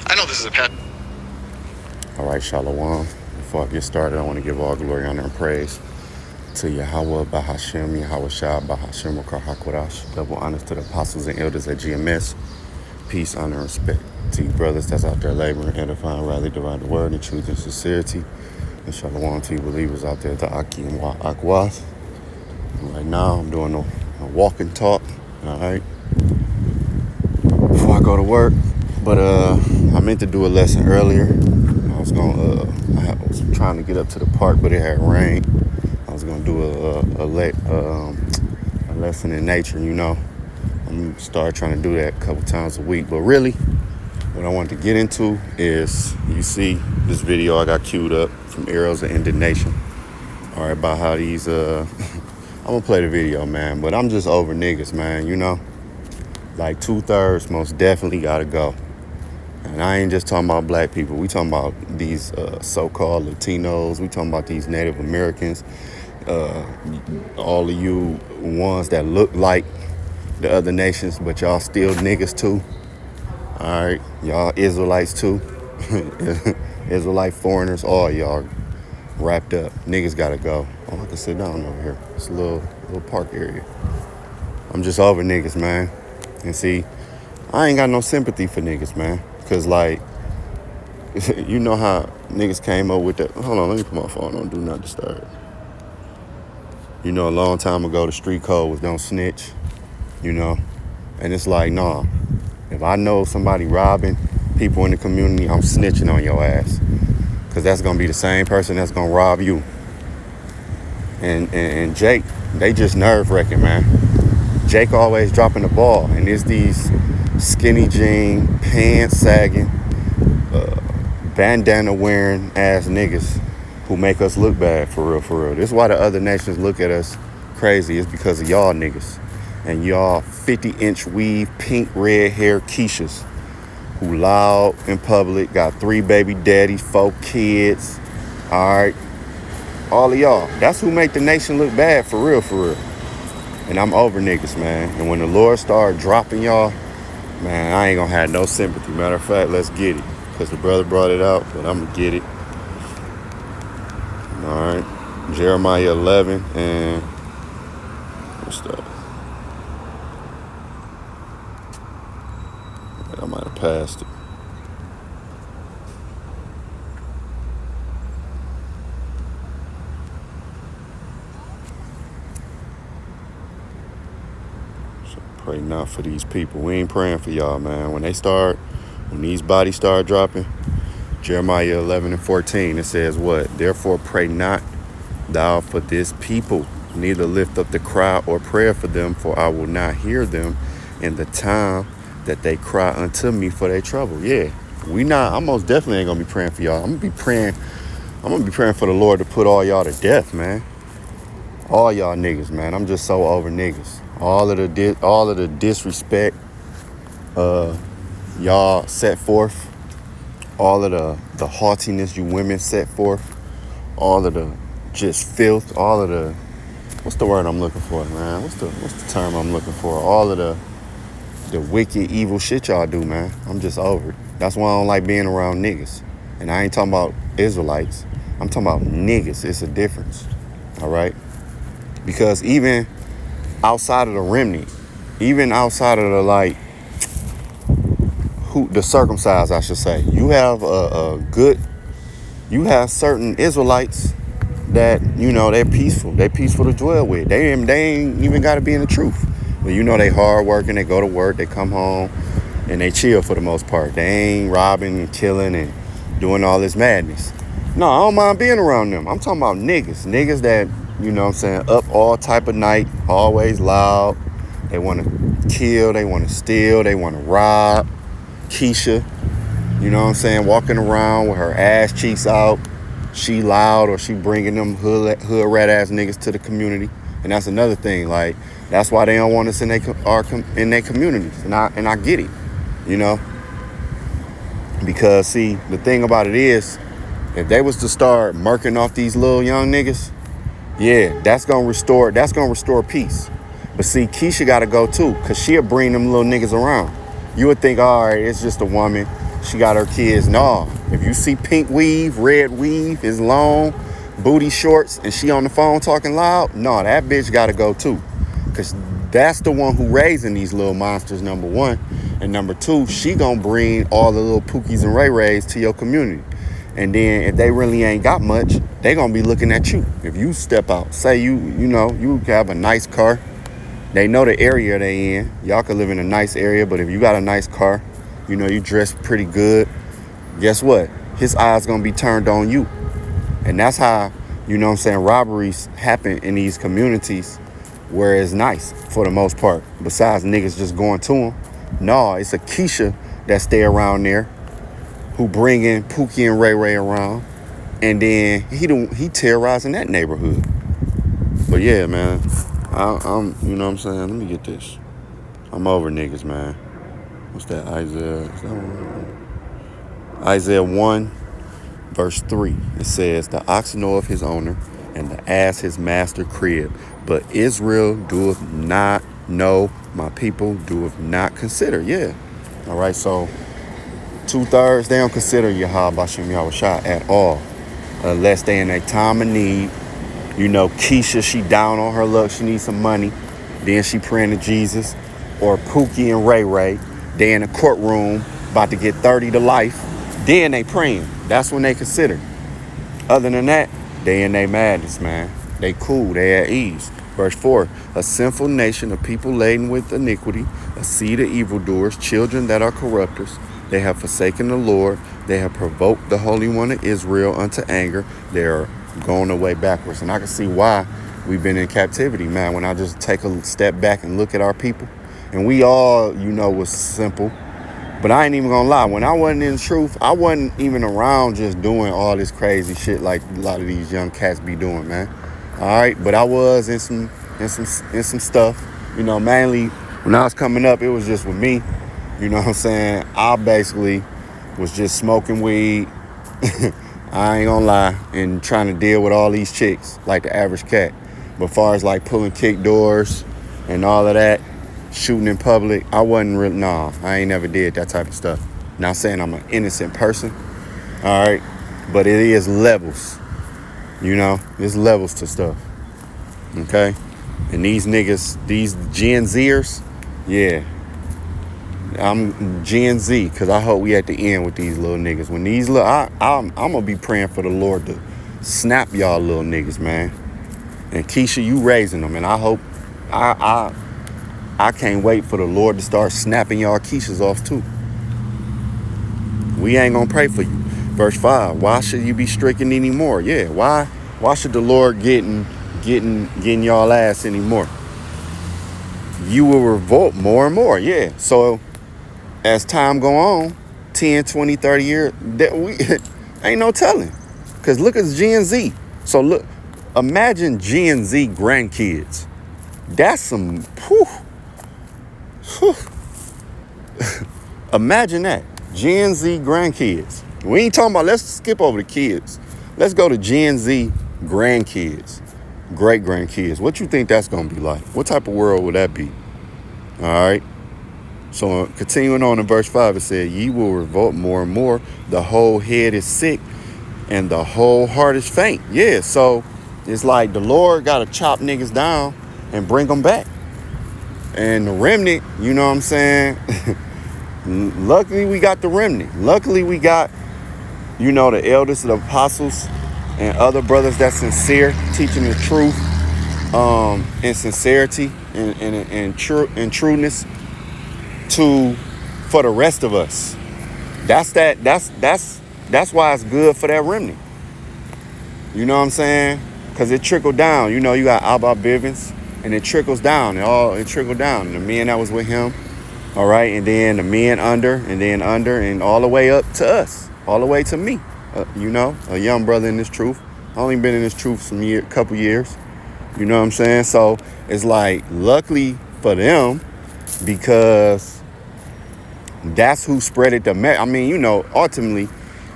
I know this is a pet. All right, Shalom. Before I get started, I want to give all glory, honor, and praise to Yahweh, Bahashem, Yahweh Shah, Bahashem, Hakwadash. Double honors to the apostles and elders at GMS. Peace, honor, and respect to you brothers that's out there laboring, edifying, rightly dividing the word in truth and sincerity. And Shalom to you believers out there at the Aki and Akwas. Right now, I'm doing a walk and talk, all right, before I go to work. But I meant to do a lesson earlier. I was trying to get up to the park, but it had rained. I was gonna do a lesson in nature. I'm gonna start trying to do that a couple times a week. But really, what I wanted to get into is, you see this video I got queued up from Arrows of Indignation. All right, about how these I'm gonna play the video, man. But I'm just over niggas, man. Like 2/3 most definitely gotta go. And I ain't just talking about black people. We talking about these so-called Latinos. We talking about these Native Americans. All of you ones that look like the other nations, but y'all still niggas too. All right, y'all Israelites too. Israelite foreigners, all y'all wrapped up. Niggas gotta go. Oh, I can sit down over here. It's a little park area. I'm just over niggas, man. And see, I ain't got no sympathy for niggas, man. Cause like, you know how niggas came up with that. Hold on, let me put my phone on Do Not Disturb. A long time ago, the street code was don't snitch, and it's like, nah, if I know somebody robbing people in the community, I'm snitching on your ass. Cause that's gonna be the same person that's gonna rob you. And Jake, they just nerve-wracking, man. Jake always dropping the ball, and it's these skinny jean, pants sagging, bandana wearing ass niggas who make us look bad, for real, for real. This is why the other nations look at us crazy. It's because of y'all niggas. And y'all 50-inch weave, pink red hair Keishas who loud in public, got 3 baby daddies, 4 kids. All right. All of y'all. That's who make the nation look bad, for real, for real. And I'm over niggas, man. And when the Lord start dropping y'all, man, I ain't gonna have no sympathy. Matter of fact, let's get it. Because the brother brought it out, but I'm gonna get it. All right. Jeremiah 11 and what's that? I might have passed it. So pray not for these people. We ain't praying for y'all, man. When these bodies start dropping, Jeremiah 11 and 14, it says what? Therefore pray not thou for this people, neither lift up the cry or prayer for them, for I will not hear them in the time that they cry unto me for their trouble. Yeah, I most definitely ain't gonna be praying for y'all. I'm gonna be praying for the Lord to put all y'all to death, man. All y'all niggas, man. I'm just so over niggas. All of the disrespect y'all set forth, all of the haughtiness you women set forth, all of the just filth, all of the, what's the word I'm looking for, man? What's the term I'm looking for? All of the wicked, evil shit y'all do, man. I'm just over it. That's why I don't like being around niggas. And I ain't talking about Israelites. I'm talking about niggas. It's a difference, all right? Because even outside of the remnant, even outside of the circumcised, I should say, you have you have certain Israelites that, they're peaceful. They're peaceful to dwell with. They ain't even got to be in the truth. But they hard working, they go to work, they come home, and they chill for the most part. They ain't robbing and killing and doing all this madness. No, I don't mind being around them. I'm talking about niggas. Niggas that, up all type of night, always loud. They want to kill, they want to steal, they want to rob. Keisha, walking around with her ass cheeks out. She loud, or she bringing them hood rat ass niggas to the community. And that's another thing. Like, that's why they don't want us in their communities. And I get it, because see, the thing about it is, if they was to start murking off these little young niggas, yeah, that's gonna restore peace. But see, Keisha gotta go too, cause she'll bring them little niggas around. You would think, all right, it's just a woman. She got her kids. No, if you see pink weave, red weave, is long, booty shorts, and she on the phone talking loud, no, that bitch gotta go too. Because that's the one who raising these little monsters, number one. And number two, she gonna bring all the little Pookies and Ray Rays to your community. And then if they really ain't got much, they gonna be looking at you. If you step out, say you have a nice car, they know the area they in. Y'all could live in a nice area, but if you got a nice car, you dress pretty good, guess what? His eyes gonna be turned on you. And that's how, robberies happen in these communities where it's nice for the most part. Besides niggas just going to them. No, it's a Keisha that stay around there who bringing Pookie and Ray Ray around. And then he terrorizing that neighborhood. But yeah, man, I'm you know what I'm saying? Let me get this. I'm over niggas, man. What's that, Isaiah? Is that one? Isaiah 1, verse 3. It says, the ox knoweth his owner, and the ass his master crib. But Israel doeth not know, my people doeth not consider. Yeah. All right, so 2/3, they don't consider Yahweh Bashem Yahushua at all. Unless they in a time of need. Keisha, she down on her luck. She needs some money. Then she praying to Jesus. Or Pookie and Ray Ray, they in a courtroom about to get 30 to life. Then they praying. That's when they consider. Other than that, they in their madness, man. They cool. They at ease. Verse 4, a sinful nation of people laden with iniquity, a seed of evildoers, children that are corrupters. They have forsaken the Lord. They have provoked the Holy One of Israel unto anger. They are going away backwards. And I can see why we've been in captivity, man, when I just take a step back and look at our people. And we all, was simple. But I ain't even gonna lie. When I wasn't in truth, I wasn't even around just doing all this crazy shit like a lot of these young cats be doing, man. All right, but I was in some stuff. Mainly when I was coming up, it was just with me. You know what I'm saying? I basically was just smoking weed. I ain't gonna lie, and trying to deal with all these chicks like the average cat. But as far as like pulling kick doors and all of that, shooting in public, I wasn't really, I ain't never did that type of stuff. Not saying I'm an innocent person, all right, but it is levels, there's levels to stuff, okay? And these niggas, these Gen Zers, yeah, I'm Gen Z, because I hope we at the end with these little niggas. When these little, I'm going to be praying for the Lord to snap y'all little niggas, man. And Keisha, you raising them, and I hope, I can't wait for the Lord to start snapping y'all Keishas off too. We ain't gonna pray for you. Verse 5, why should you be stricken anymore? Yeah, why should the Lord getting y'all ass anymore? You will revolt more and more. Yeah. So as time go on, 10, 20, 30 years, that we ain't no telling. Cause look at Gen Z. So look, imagine Gen Z grandkids. That's some whew. Imagine that. Gen Z grandkids. We ain't talking about, let's skip over the kids. Let's go to Gen Z grandkids, great grandkids. What you think that's gonna be like? What type of world would that be? All right. So continuing on in verse 5, it said, ye will revolt more and more. The whole head is sick and the whole heart is faint. Yeah. So it's like the Lord got to chop niggas down and bring them back. And the remnant, you know what I'm saying? Luckily, we got the remnant. Luckily, we got, the elders, the apostles, and other brothers that's sincere, teaching the truth, in sincerity and trueness for the rest of us. That's why it's good for that remnant. You know what I'm saying? Because it trickled down. You got Abba Bivens. And it trickles down. It trickled down. The men that was with him, all right, and then the men under, and all the way up to us, all the way to me. A young brother in this truth. I only been in this truth some couple years. You know what I'm saying? So it's like, luckily for them, because that's who spread it. Ultimately,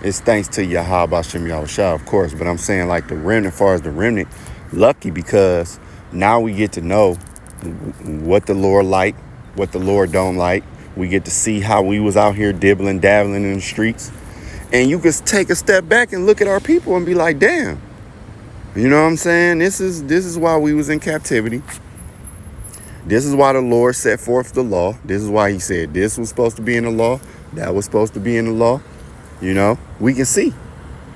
it's thanks to Yahweh Bashem Yahushua, of course. But I'm saying like the remnant, as far as the remnant, lucky because now we get to know what the Lord like, what the Lord don't like, We get to see how we was out here dibbling, dabbling in the streets. And you could take a step back and look at our people and be like, damn. You know what I'm saying? This is why we was in captivity. This is why the Lord set forth the law. This is why he said this was supposed to be in the law. That was supposed to be in the law. You know, we can see.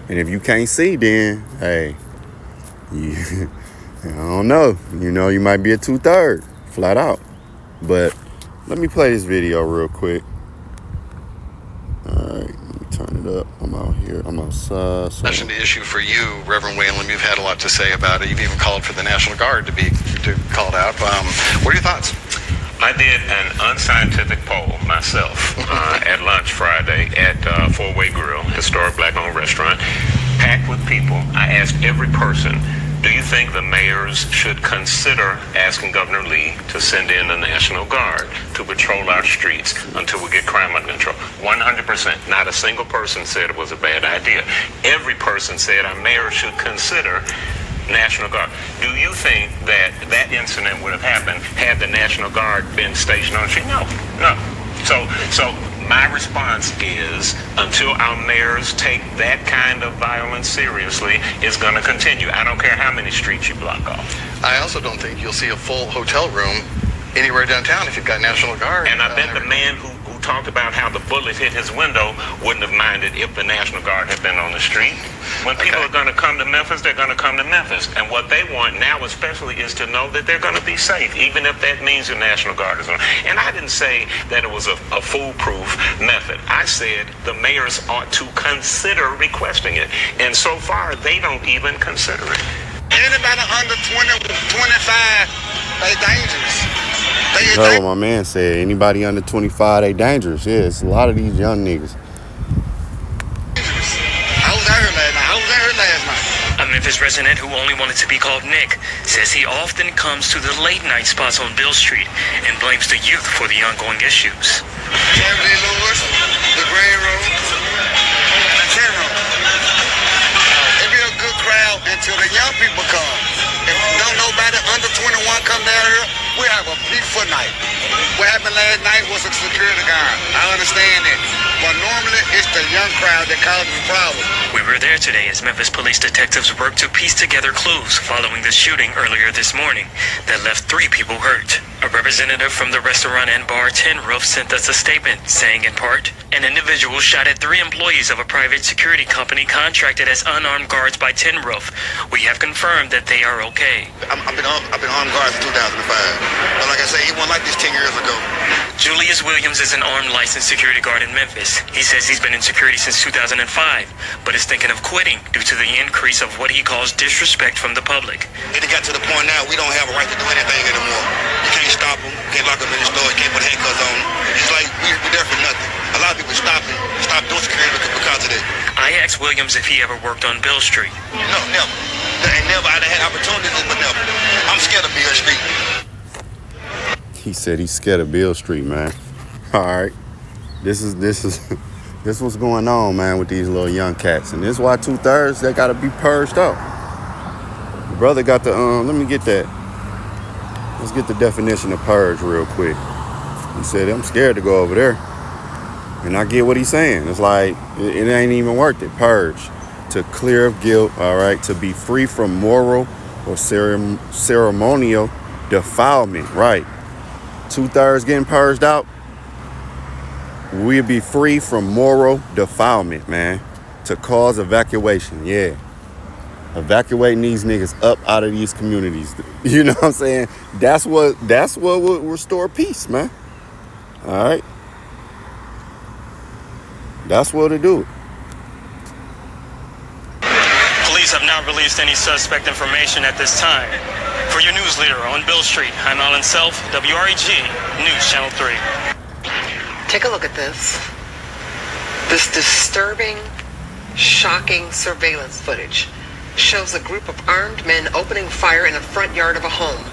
And if you can't see, then, hey, I don't know. You know, you might be a 2/3, flat out. But let me play this video real quick. All right, let me turn it up. I'm out here. I'm outside. So. That's an issue for you, Reverend Whalen. You've had a lot to say about it. You've even called for the National Guard to be called out. What are your thoughts? I did an unscientific poll myself at lunch Friday at Four-Way Grill, historic black-owned restaurant, packed with people. I asked every person, do you think the mayors should consider asking Governor Lee to send in the National Guard to patrol our streets until we get crime under control? 100%. Not a single person said it was a bad idea. Every person said our mayor should consider National Guard. Do you think that that incident would have happened had the National Guard been stationed on the street? No. So my response is, until our mayors take that kind of violence seriously, it's going to continue. I don't care how many streets you block off. I also don't think you'll see a full hotel room anywhere downtown if you've got National Guard. And I bet the man who talked about how the bullet hit his window wouldn't have minded if the National Guard had been on the street. When people are going to come to Memphis, they're going to come to Memphis. And what they want now especially is to know that they're going to be safe, even if that means the National Guard is on. And I didn't say that it was a foolproof method. I said the mayors ought to consider requesting it. And so far, they don't even consider it. Anybody under 20, 25, they dangerous. That's what my man said. Anybody under 25, they dangerous. Yeah, it's a lot of these young niggas. I was out here last night. A Memphis resident who only wanted to be called Nick says he often comes to the late night spots on Bill Street and blames the youth for the ongoing issues. Chevrolet Lewis, the Green Road, and the 10 Road. It be a good crowd until the young people come. If don't nobody under 21 come down here, we have a peaceful night. What happened last night was a security guard. I understand that. But normally, it's the young crowd that causes the problem. We were there today as Memphis police detectives worked to piece together clues following the shooting earlier this morning that left 3 people hurt. A representative from the restaurant and bar Tin Roof sent us a statement saying, in part, an individual shot at 3 employees of a private security company contracted as unarmed guards by Tin Roof. We have confirmed that they are okay. I've been armed guard since 2005. But like I say, it wasn't like this 10 years ago. Julius Williams is an armed licensed security guard in Memphis. He says he's been in security since 2005, but is thinking of quitting due to the increase of what he calls disrespect from the public. It got to the point now we don't have a right to do anything anymore. You can't stop them, you can't lock them in the store, you can't put handcuffs on them. It's like we're there for nothing. A lot of people stop doing security because of that. I asked Williams if he ever worked on Bill Street. No, never. I had opportunities, but never. I'm scared of Bill Street. He said he's scared of Bill Street, man. All right. This is what's going on, man, with these little young cats. And this is why 2/3, they got to be purged out. The brother got the, let me get that. Let's get the definition of purge real quick. He said, I'm scared to go over there. And I get what he's saying. It's like, it ain't even worth it. Purge. To clear of guilt, all right? To be free from moral or ceremonial defilement, right? 2/3 getting purged out. We'll be free from moral defilement, man. To cause evacuation, yeah. Evacuating these niggas up out of these communities. You know what I'm saying? That's what will restore peace, man. All right? That's what it'll do. Police have not released any suspect information at this time. For your news leader on Bill Street, I'm Alan Self, WREG, News Channel 3. Take a look at this. This disturbing, shocking surveillance footage shows a group of armed men opening fire in the front yard of a home.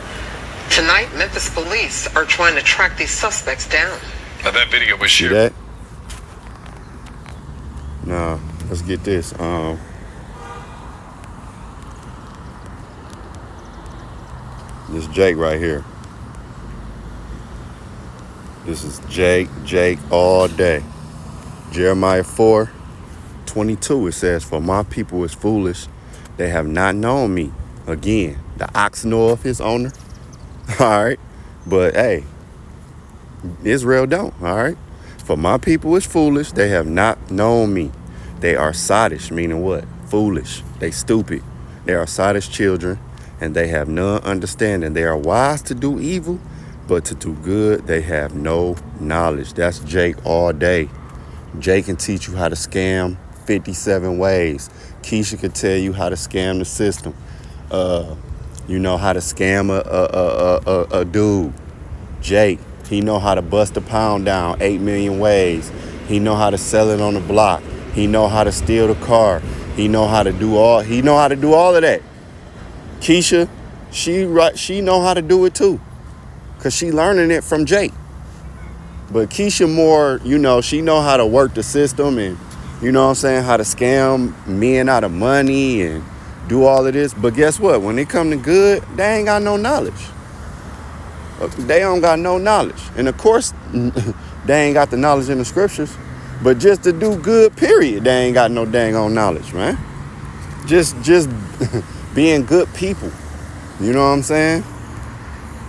Tonight, Memphis police are trying to track these suspects down. Now that video was See that? No, let's get this. This Jake right here. This is Jake all day. Jeremiah 4:22, it says, "For my people is foolish. They have not known me." Again, the ox knoweth his owner. All right. But hey, Israel don't. All right. "For my people is foolish. They have not known me. They are sottish," meaning what? Foolish. They stupid. They are sottish children, and they have none understanding. They are wise to do evil, but to do good they have no knowledge. That's Jake all day. Jake can teach you how to scam 57 ways. Keisha could tell you how to scam the system. You know how to scam a dude. Jake, he know how to bust a pound down 8 million ways. He know how to sell it on the block. He know how to steal the car. He know how to do all of that. Keisha, she know how to do it too, cause she learning it from Jake. But Keisha more, she know how to work the system and, how to scam men out of money and do all of this. But guess what? When it come to good, they ain't got no knowledge. They don't got no knowledge. And of course, they ain't got the knowledge in the scriptures. But just to do good, period, they ain't got no dang on knowledge, man. Just being good people. You know what I'm saying?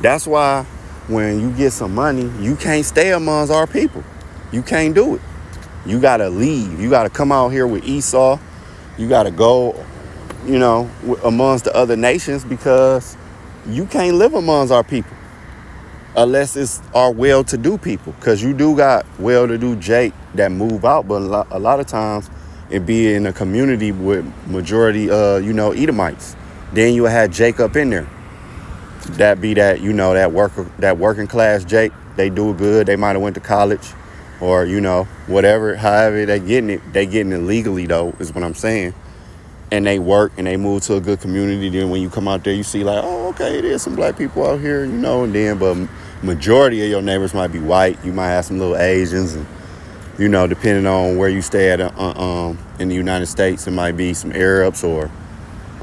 That's why when you get some money, you can't stay amongst our people. You can't do it. You got to leave. You got to come out here with Esau. You got to go, amongst the other nations, because you can't live amongst our people unless it's our well-to-do people. Because you do got well-to-do Jake that move out, but a lot of times it be in a community with majority, Edomites. Then you have Jake up in there. That be that, that working class Jake. They do good. They might have went to college or, whatever, however they getting it legally though, is what I'm saying. And they work and they move to a good community. Then when you come out there, you see like, oh, okay, there's some black people out here, and then, but majority of your neighbors might be white. You might have some little Asians and, depending on where you stay at in the United States, it might be some Arabs or,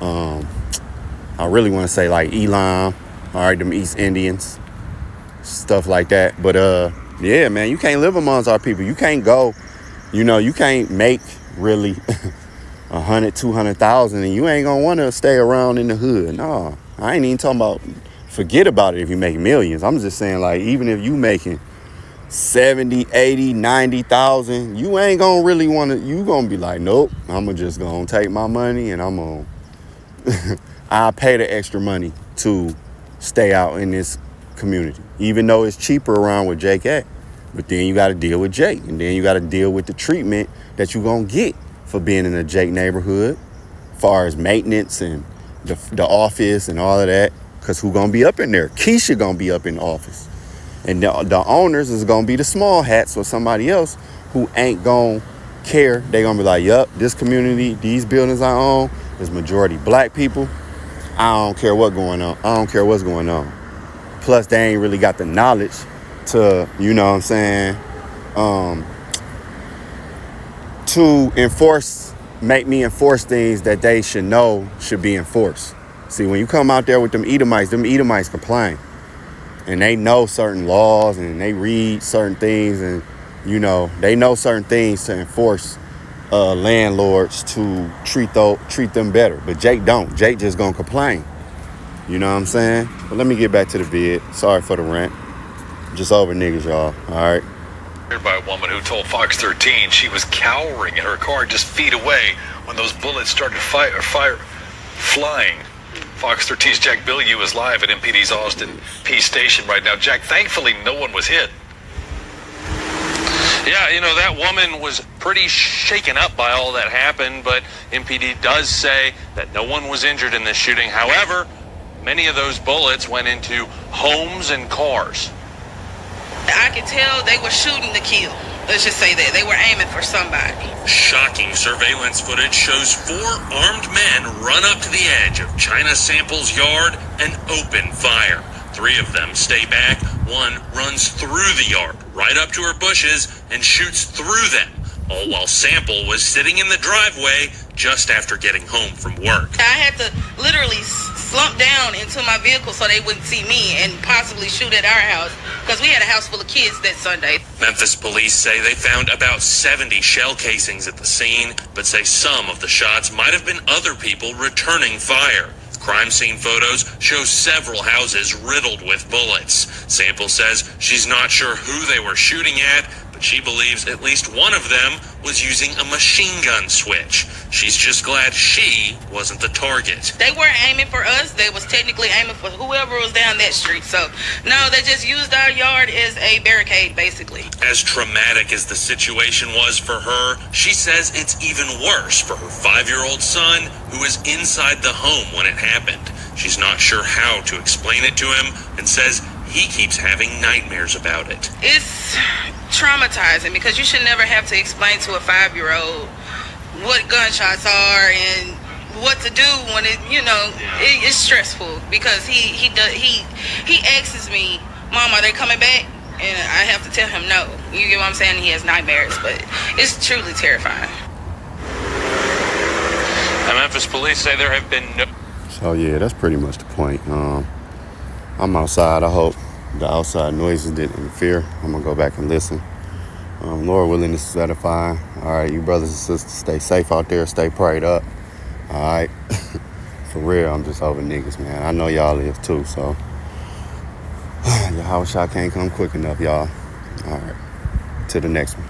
I really want to say like Elam. All right, them East Indians, stuff like that. But yeah, man, you can't live amongst our people. You can't go, you can't make really 100, 200,000, and you ain't gonna want to stay around in the hood. No, I ain't even talking about. Forget about it if you make millions. I'm just saying, like, even if you making 70, 80, 90,000, you ain't gonna really want to. You gonna be like, nope, I'm just gonna take my money and I'm gonna. I'll pay the extra money to stay out in this community, even though it's cheaper around where Jake at. But then you got to deal with Jake, and then you got to deal with the treatment that you're going to get for being in a Jake neighborhood, as far as maintenance and the office and all of that, because who going to be up in there? Keisha going to be up in the office. And the owners is going to be the small hats or somebody else who ain't going to care. They going to be like, yup, this community, these buildings I own, is majority black people. I don't care what's going on. I don't care what's going on. Plus, they ain't really got the knowledge to, to make me enforce things that they should know should be enforced. See, when you come out there with them Edomites complain. And they know certain laws and they read certain things and, they know certain things to enforce landlords to treat them better. But Jake don't. Jake just gonna complain. You know what I'm saying? But let me get back to the vid. Sorry for the rant. Just over niggas, y'all. All right. By a woman who told Fox 13 she was cowering in her car just feet away when those bullets started flying. Fox 13's Jack Bilyeu is live at MPD's Austin Peace Station right now. Jack, thankfully no one was hit. Yeah, that woman was pretty shaken up by all that happened, but MPD does say that no one was injured in this shooting. However, many of those bullets went into homes and cars. I could tell they were shooting to kill. Let's just say that. They were aiming for somebody. Shocking surveillance footage shows 4 armed men run up to the edge of China Sample's yard and open fire. 3 of them stay back. 1 runs through the yard, right up to her bushes, and shoots through them, all while Sample was sitting in the driveway just after getting home from work. I had to literally slump down into my vehicle so they wouldn't see me and possibly shoot at our house because we had a house full of kids that Sunday. Memphis police say they found about 70 shell casings at the scene, but say some of the shots might have been other people returning fire. Crime scene photos show several houses riddled with bullets. Sample says she's not sure who they were shooting at, but she believes at least one of them was using a machine gun switch. She's just glad she wasn't the target. They weren't aiming for us. They was technically aiming for whoever was down that street. So, no, they just used our yard as a barricade, basically. As traumatic as the situation was for her, she says it's even worse for her 5-year-old son who is inside the home when it happened. She's not sure how to explain it to him and says he keeps having nightmares about it. It's traumatizing because you should never have to explain to a 5-year-old what gunshots are and what to do when it's stressful because he asks me, Mom, are they coming back? And I have to tell him no. You get what I'm saying? He has nightmares, but it's truly terrifying. The Memphis police say there have been no... So yeah, that's pretty much the point. I'm outside. I hope the outside noises didn't interfere. I'm gonna go back and listen. Lord willing, this is edifying. All right, you brothers and sisters, stay safe out there. Stay prayed up. All right. For real, I'm just over niggas, man. I know y'all is too, so. Your house shot can't come quick enough, y'all. All right. To the next one.